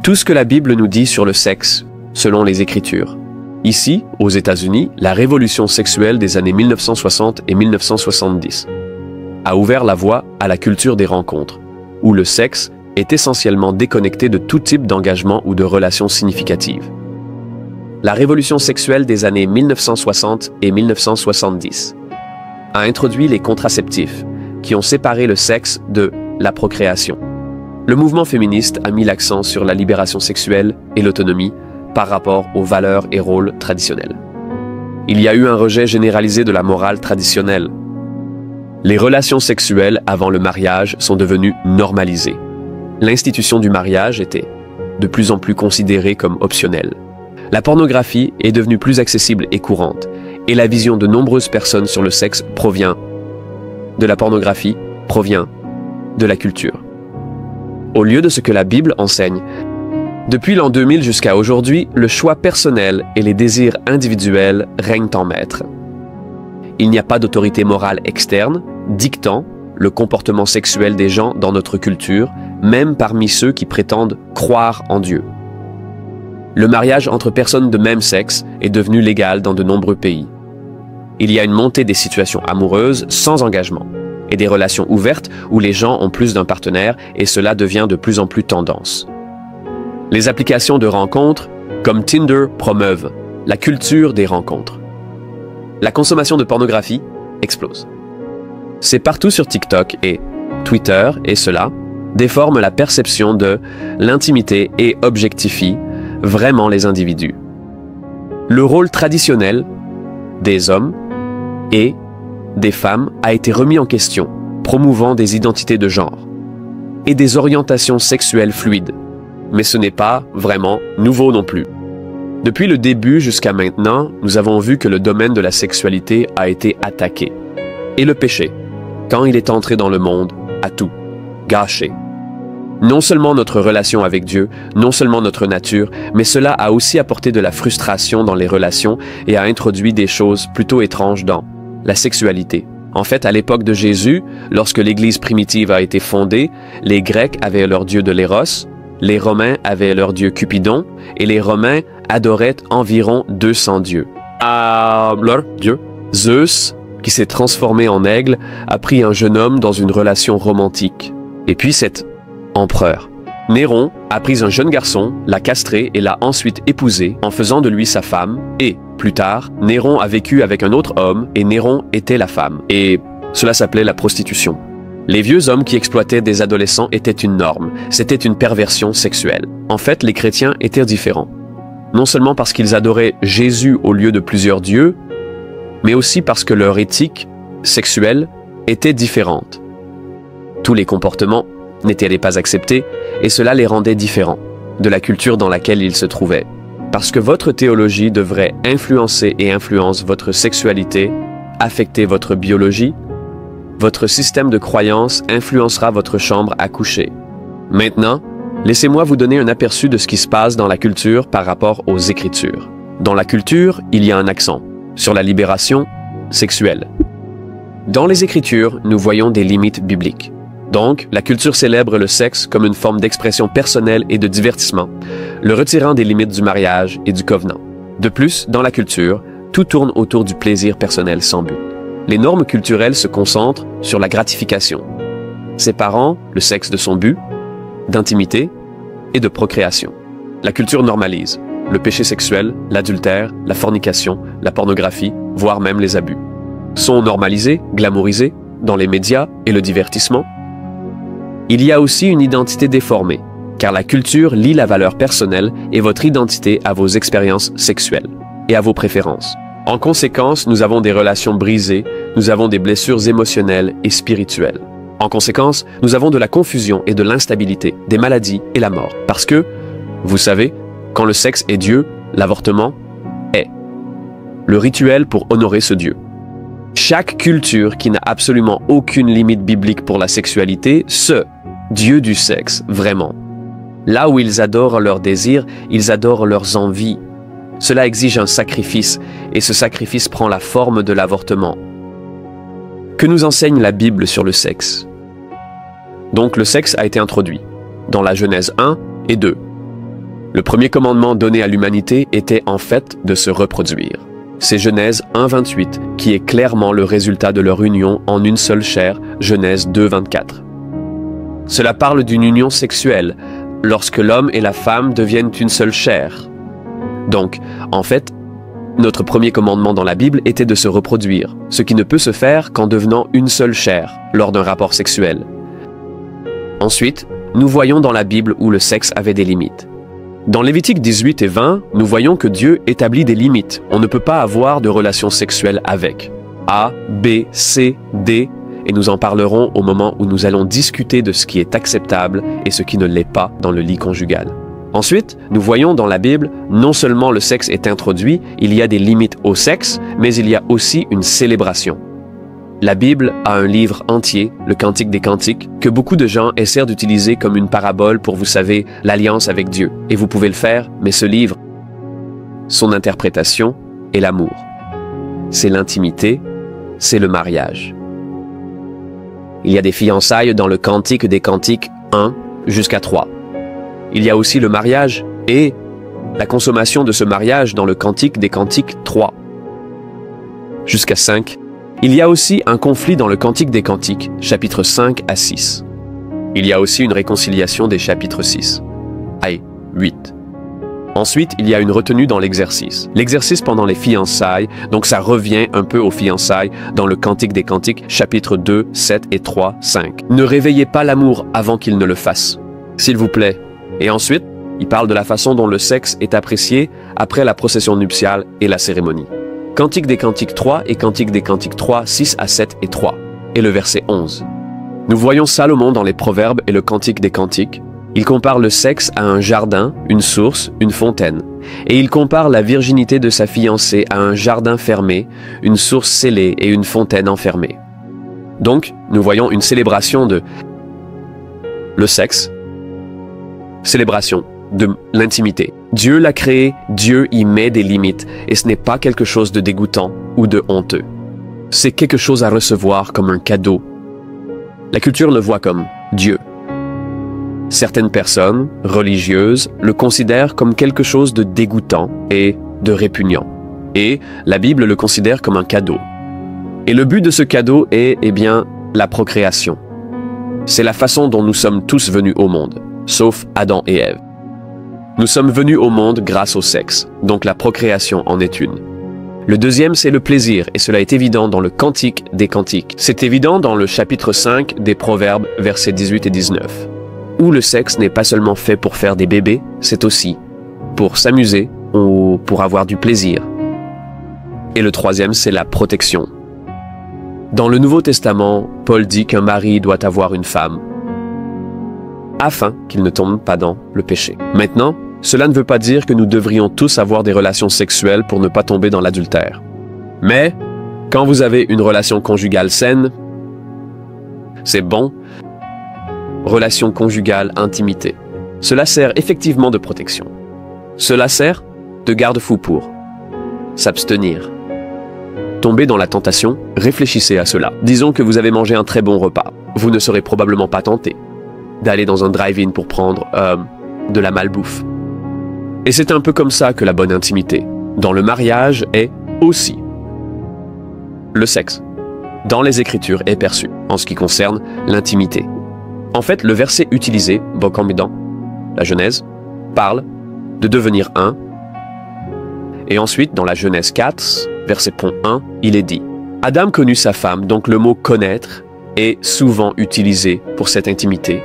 Tout ce que la Bible nous dit sur le sexe, selon les Écritures. Ici, aux États-Unis, la révolution sexuelle des années 1960 et 1970 a ouvert la voie à la culture des rencontres, où le sexe est essentiellement déconnecté de tout type d'engagement ou de relations significatives. La révolution sexuelle des années 1960 et 1970 a introduit les contraceptifs, qui ont séparé le sexe de la procréation. Le mouvement féministe a mis l'accent sur la libération sexuelle et l'autonomie par rapport aux valeurs et rôles traditionnels. Il y a eu un rejet généralisé de la morale traditionnelle. Les relations sexuelles avant le mariage sont devenues normalisées. L'institution du mariage était de plus en plus considérée comme optionnelle. La pornographie est devenue plus accessible et courante, et la vision de nombreuses personnes sur le sexe provient de la pornographie, provient de la culture. Au lieu de ce que la Bible enseigne, depuis l'an 2000 jusqu'à aujourd'hui, le choix personnel et les désirs individuels règnent en maître. Il n'y a pas d'autorité morale externe dictant le comportement sexuel des gens dans notre culture, même parmi ceux qui prétendent croire en Dieu. Le mariage entre personnes de même sexe est devenu légal dans de nombreux pays. Il y a une montée des situations amoureuses sans engagement et des relations ouvertes où les gens ont plus d'un partenaire et cela devient de plus en plus tendance. Les applications de rencontres, comme Tinder, promeuvent la culture des rencontres. La consommation de pornographie explose. C'est partout sur TikTok et Twitter, et cela déforme la perception de l'intimité et objectifie vraiment les individus. Le rôle traditionnel des hommes et des femmes a été remis en question, promouvant des identités de genre et des orientations sexuelles fluides. Mais ce n'est pas vraiment nouveau non plus. Depuis le début jusqu'à maintenant, nous avons vu que le domaine de la sexualité a été attaqué. Et le péché, quand il est entré dans le monde, a tout gâché. Non seulement notre relation avec Dieu, non seulement notre nature, mais cela a aussi apporté de la frustration dans les relations et a introduit des choses plutôt étranges dans la sexualité. En fait, à l'époque de Jésus, lorsque l'Église primitive a été fondée, les Grecs avaient leur dieu de l'Éros, les Romains avaient leur dieu Cupidon, et les Romains adoraient environ 200 dieux. Leur dieu, Zeus, qui s'est transformé en aigle, a pris un jeune homme dans une relation romantique. Et puis cet empereur, Néron, a pris un jeune garçon, l'a castré et l'a ensuite épousé en faisant de lui sa femme. Et, plus tard, Néron a vécu avec un autre homme et Néron était la femme. Et cela s'appelait la prostitution. Les vieux hommes qui exploitaient des adolescents étaient une norme, c'était une perversion sexuelle. En fait, les chrétiens étaient différents. Non seulement parce qu'ils adoraient Jésus au lieu de plusieurs dieux, mais aussi parce que leur éthique sexuelle était différente. Tous les comportements n'étaient pas acceptés et cela les rendait différents de la culture dans laquelle ils se trouvaient. Parce que votre théologie devrait influencer et influence votre sexualité, affecter votre biologie, votre système de croyance influencera votre chambre à coucher. Maintenant, laissez-moi vous donner un aperçu de ce qui se passe dans la culture par rapport aux Écritures. Dans la culture, il y a un accent sur la libération sexuelle. Dans les Écritures, nous voyons des limites bibliques. Donc, la culture célèbre le sexe comme une forme d'expression personnelle et de divertissement, le retirant des limites du mariage et du covenant. De plus, dans la culture, tout tourne autour du plaisir personnel sans but. Les normes culturelles se concentrent sur la gratification, séparant le sexe de son but, d'intimité et de procréation. La culture normalise le péché sexuel, l'adultère, la fornication, la pornographie, voire même les abus. Sont normalisés, glamourisés, dans les médias et le divertissement. Il y a aussi une identité déformée, car la culture lie la valeur personnelle et votre identité à vos expériences sexuelles et à vos préférences. En conséquence, nous avons des relations brisées, nous avons des blessures émotionnelles et spirituelles. En conséquence, nous avons de la confusion et de l'instabilité, des maladies et la mort. Parce que, vous savez, quand le sexe est Dieu, l'avortement est le rituel pour honorer ce Dieu. Chaque culture qui n'a absolument aucune limite biblique pour la sexualité, ce Dieu du sexe, vraiment. Là où ils adorent leurs désirs, ils adorent leurs envies. Cela exige un sacrifice, et ce sacrifice prend la forme de l'avortement. Que nous enseigne la Bible sur le sexe? Donc le sexe a été introduit dans la Genèse 1 et 2. Le premier commandement donné à l'humanité était en fait de se reproduire. C'est Genèse 1:28 qui est clairement le résultat de leur union en une seule chair, Genèse 2:24. Cela parle d'une union sexuelle, lorsque l'homme et la femme deviennent une seule chair. Donc, en fait, notre premier commandement dans la Bible était de se reproduire, ce qui ne peut se faire qu'en devenant une seule chair, lors d'un rapport sexuel. Ensuite, nous voyons dans la Bible où le sexe avait des limites. Dans Lévitique 18 et 20, nous voyons que Dieu établit des limites. On ne peut pas avoir de relations sexuelles avec. A, B, C, D, et nous en parlerons au moment où nous allons discuter de ce qui est acceptable et ce qui ne l'est pas dans le lit conjugal. Ensuite, nous voyons dans la Bible, non seulement le sexe est introduit, il y a des limites au sexe, mais il y a aussi une célébration. La Bible a un livre entier, le Cantique des Cantiques, que beaucoup de gens essaient d'utiliser comme une parabole pour, vous savez, l'alliance avec Dieu. Et vous pouvez le faire, mais ce livre, son interprétation est l'amour. C'est l'intimité, c'est le mariage. Il y a des fiançailles dans le Cantique des Cantiques 1 jusqu'à 3. Il y a aussi le mariage et la consommation de ce mariage dans le Cantique des Cantiques 3 jusqu'à 5. Il y a aussi un conflit dans le Cantique des Cantiques, chapitres 5 à 6. Il y a aussi une réconciliation des chapitres 6 à 8. Ensuite, il y a une retenue dans l'exercice. L'exercice pendant les fiançailles, donc ça revient un peu aux fiançailles dans le Cantique des Cantiques, chapitres 2, 7 et 3, 5. Ne réveillez pas l'amour avant qu'il ne le fasse, s'il vous plaît. Et ensuite, il parle de la façon dont le sexe est apprécié après la procession nuptiale et la cérémonie. Cantique des Cantiques 3 et Cantique des Cantiques 3, 6 à 7 et 3. Et le verset 11. Nous voyons Salomon dans les Proverbes et le Cantique des Cantiques. Il compare le sexe à un jardin, une source, une fontaine. Et il compare la virginité de sa fiancée à un jardin fermé, une source scellée et une fontaine enfermée. Donc, nous voyons une célébration de le sexe, célébration de l'intimité. Dieu l'a créé, Dieu y met des limites, et ce n'est pas quelque chose de dégoûtant ou de honteux. C'est quelque chose à recevoir comme un cadeau. La culture le voit comme Dieu. Certaines personnes, religieuses, le considèrent comme quelque chose de dégoûtant et de répugnant. Et la Bible le considère comme un cadeau. Et le but de ce cadeau est, la procréation. C'est la façon dont nous sommes tous venus au monde, sauf Adam et Ève. Nous sommes venus au monde grâce au sexe, donc la procréation en est une. Le deuxième, c'est le plaisir, et cela est évident dans le Cantique des Cantiques. C'est évident dans le chapitre 5 des Proverbes, versets 18 et 19, où le sexe n'est pas seulement fait pour faire des bébés, c'est aussi pour s'amuser ou pour avoir du plaisir. Et le troisième, c'est la protection. Dans le Nouveau Testament, Paul dit qu'un mari doit avoir une femme, afin qu'il ne tombe pas dans le péché. Maintenant, cela ne veut pas dire que nous devrions tous avoir des relations sexuelles pour ne pas tomber dans l'adultère. Mais, quand vous avez une relation conjugale saine, c'est bon. Relation conjugale, intimité. Cela sert effectivement de protection. Cela sert de garde-fou pour s'abstenir. Tomber dans la tentation, réfléchissez à cela. Disons que vous avez mangé un très bon repas. Vous ne serez probablement pas tenté d'aller dans un drive-in pour prendre de la malbouffe. Et c'est un peu comme ça que la bonne intimité, dans le mariage, est aussi. Le sexe, dans les Écritures, est perçu, en ce qui concerne l'intimité. En fait, le verset utilisé, Bokambidan, la Genèse, parle de devenir un. Et ensuite, dans la Genèse 4, verset 1, il est dit « Adam connut sa femme », donc le mot « connaître » est souvent utilisé pour cette intimité,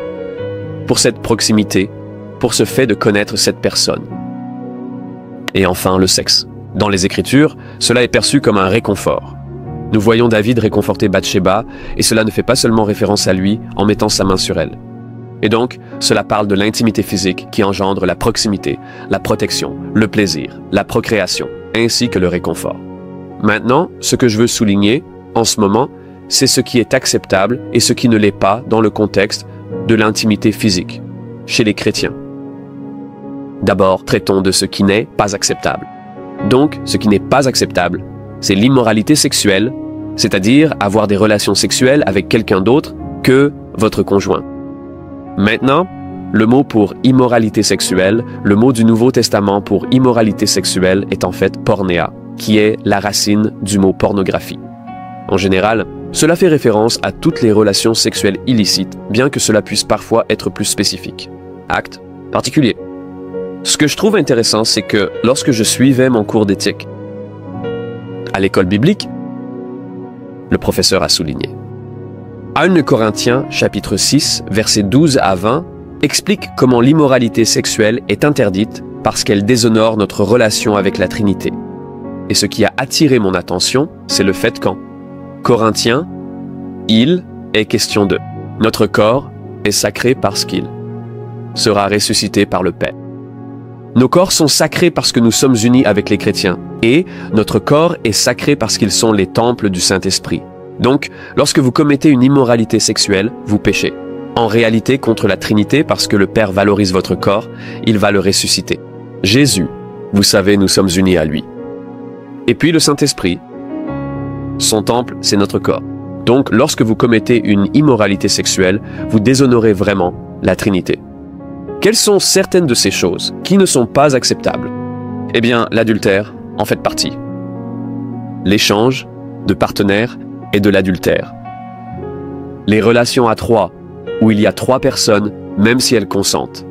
pour cette proximité, pour ce fait de connaître cette personne. Et enfin, le sexe. Dans les Écritures, cela est perçu comme un réconfort. Nous voyons David réconforter Bathsheba, et cela ne fait pas seulement référence à lui en mettant sa main sur elle. Et donc, cela parle de l'intimité physique qui engendre la proximité, la protection, le plaisir, la procréation, ainsi que le réconfort. Maintenant, ce que je veux souligner, en ce moment, c'est ce qui est acceptable et ce qui ne l'est pas dans le contexte de l'intimité physique, chez les chrétiens. D'abord, traitons de ce qui n'est pas acceptable. Donc, ce qui n'est pas acceptable, c'est l'immoralité sexuelle, c'est-à-dire avoir des relations sexuelles avec quelqu'un d'autre que votre conjoint. Maintenant, le mot pour immoralité sexuelle, le mot du Nouveau Testament pour immoralité sexuelle est en fait pornéa, qui est la racine du mot pornographie. En général, cela fait référence à toutes les relations sexuelles illicites, bien que cela puisse parfois être plus spécifique. Acte particulier. Ce que je trouve intéressant, c'est que lorsque je suivais mon cours d'éthique à l'école biblique, le professeur a souligné. 1 Corinthiens, chapitre 6, versets 12 à 20, explique comment l'immoralité sexuelle est interdite parce qu'elle déshonore notre relation avec la Trinité. Et ce qui a attiré mon attention, c'est le fait qu'en Corinthiens, il est question de notre corps est sacré parce qu'il sera ressuscité par le Père. Nos corps sont sacrés parce que nous sommes unis avec les chrétiens, et notre corps est sacré parce qu'ils sont les temples du Saint-Esprit. Donc, lorsque vous commettez une immoralité sexuelle, vous péchez. En réalité, contre la Trinité, parce que le Père valorise votre corps, il va le ressusciter. Jésus, vous savez, nous sommes unis à lui. Et puis le Saint-Esprit, son temple, c'est notre corps. Donc, lorsque vous commettez une immoralité sexuelle, vous déshonorez vraiment la Trinité. Quelles sont certaines de ces choses qui ne sont pas acceptables? Eh bien, l'adultère en fait partie. L'échange de partenaires et de l'adultère. Les relations à trois, où il y a 3 personnes, même si elles consentent.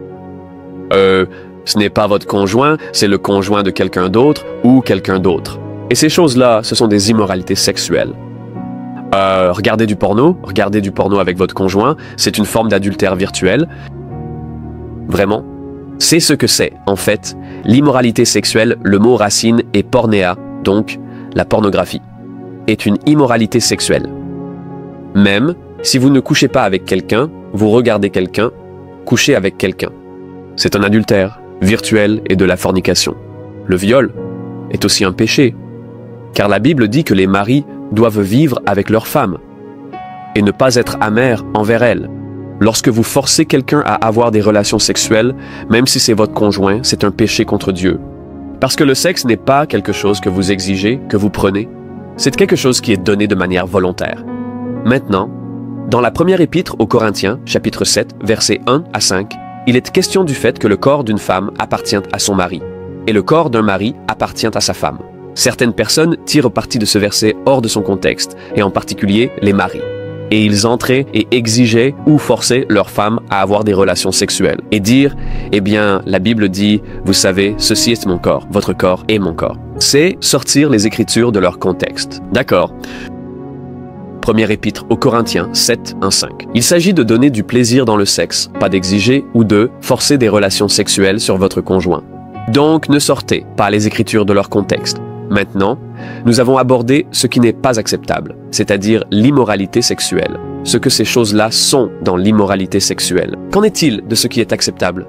Ce n'est pas votre conjoint, c'est le conjoint de quelqu'un d'autre ou quelqu'un d'autre. Et ces choses-là, ce sont des immoralités sexuelles. Regarder du porno avec votre conjoint, c'est une forme d'adultère virtuel. Vraiment, c'est ce que c'est, en fait. L'immoralité sexuelle, le mot racine est pornéa, donc la pornographie, est une immoralité sexuelle. Même si vous ne couchez pas avec quelqu'un, vous regardez quelqu'un, coucher avec quelqu'un. C'est un adultère virtuel et de la fornication. Le viol est aussi un péché, car la Bible dit que les maris doivent vivre avec leurs femmes et ne pas être amers envers elles. Lorsque vous forcez quelqu'un à avoir des relations sexuelles, même si c'est votre conjoint, c'est un péché contre Dieu. Parce que le sexe n'est pas quelque chose que vous exigez, que vous prenez. C'est quelque chose qui est donné de manière volontaire. Maintenant, dans la première épître aux Corinthiens, chapitre 7, versets 1 à 5, il est question du fait que le corps d'une femme appartient à son mari, et le corps d'un mari appartient à sa femme. Certaines personnes tirent parti de ce verset hors de son contexte, et en particulier les maris. Et ils entraient et exigeaient ou forçaient leurs femmes à avoir des relations sexuelles. Et dire, eh bien, la Bible dit, vous savez, ceci est mon corps, votre corps est mon corps. C'est sortir les Écritures de leur contexte. D'accord. Première épître aux Corinthiens 7, 1, 5. Il s'agit de donner du plaisir dans le sexe, pas d'exiger ou de forcer des relations sexuelles sur votre conjoint. Donc, ne sortez pas les Écritures de leur contexte. Maintenant, nous avons abordé ce qui n'est pas acceptable, c'est-à-dire l'immoralité sexuelle, ce que ces choses-là sont dans l'immoralité sexuelle. Qu'en est-il de ce qui est acceptable?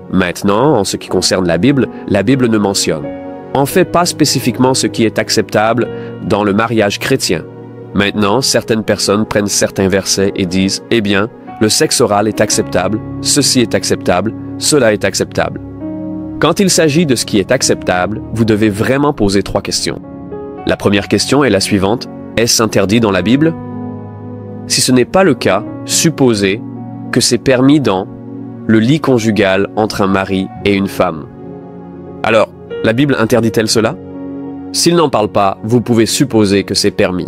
Maintenant, en ce qui concerne la Bible ne mentionne, en fait, pas spécifiquement ce qui est acceptable dans le mariage chrétien. Maintenant, certaines personnes prennent certains versets et disent, eh bien, le sexe oral est acceptable, ceci est acceptable, cela est acceptable. Quand il s'agit de ce qui est acceptable, vous devez vraiment poser 3 questions. La première question est la suivante. Est-ce interdit dans la Bible? Si ce n'est pas le cas, supposez que c'est permis dans le lit conjugal entre un mari et une femme. Alors, la Bible interdit-elle cela? S'il n'en parle pas, vous pouvez supposer que c'est permis.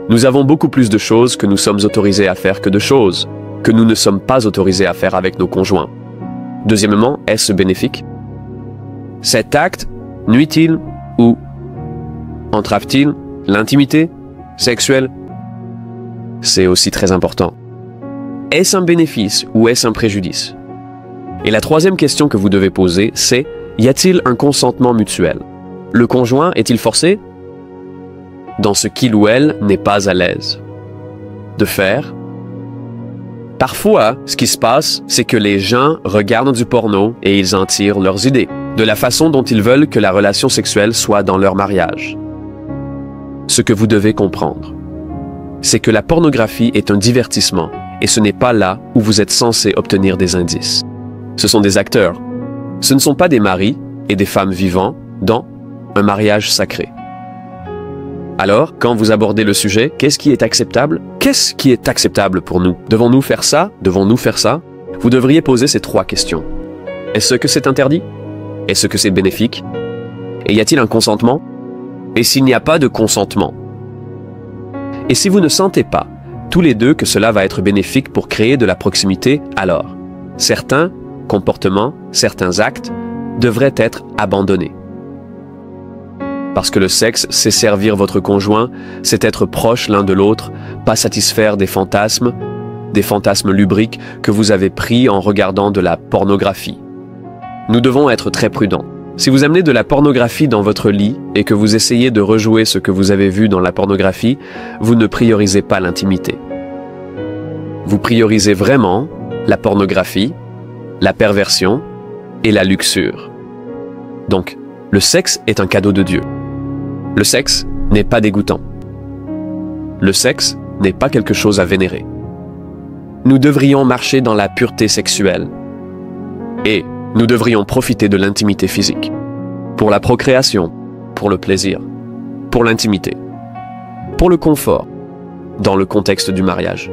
Nous avons beaucoup plus de choses que nous sommes autorisés à faire que de choses que nous ne sommes pas autorisés à faire avec nos conjoints. Deuxièmement, est-ce bénéfique? Cet acte nuit-il ou entrave-t-il l'intimité sexuelle? C'est aussi très important. Est-ce un bénéfice ou est-ce un préjudice? Et la troisième question que vous devez poser, c'est y a-t-il un consentement mutuel? Le conjoint est-il forcé dans ce qu'il ou elle n'est pas à l'aise de faire? Parfois, ce qui se passe, c'est que les gens regardent du porno et ils en tirent leurs idées de la façon dont ils veulent que la relation sexuelle soit dans leur mariage. Ce que vous devez comprendre, c'est que la pornographie est un divertissement et ce n'est pas là où vous êtes censé obtenir des indices. Ce sont des acteurs. Ce ne sont pas des maris et des femmes vivants dans un mariage sacré. Alors, quand vous abordez le sujet, qu'est-ce qui est acceptable? Qu'est-ce qui est acceptable pour nous? Devons-nous faire ça? Devons-nous faire ça? vous devriez poser ces 3 questions. Est-ce que c'est interdit? Est-ce que c'est bénéfique? Et y a-t-il un consentement? Et s'il n'y a pas de consentement? Et si vous ne sentez pas, tous les deux, que cela va être bénéfique pour créer de la proximité, alors certains comportements, certains actes devraient être abandonnés. Parce que le sexe, c'est servir votre conjoint, c'est être proche l'un de l'autre, pas satisfaire des fantasmes lubriques que vous avez pris en regardant de la pornographie. Nous devons être très prudents. Si vous amenez de la pornographie dans votre lit et que vous essayez de rejouer ce que vous avez vu dans la pornographie, vous ne priorisez pas l'intimité. Vous priorisez vraiment la pornographie, la perversion et la luxure. Donc, le sexe est un cadeau de Dieu. Le sexe n'est pas dégoûtant. Le sexe n'est pas quelque chose à vénérer. Nous devrions marcher dans la pureté sexuelle. Et nous devrions profiter de l'intimité physique. Pour la procréation, pour le plaisir, pour l'intimité, pour le confort, dans le contexte du mariage.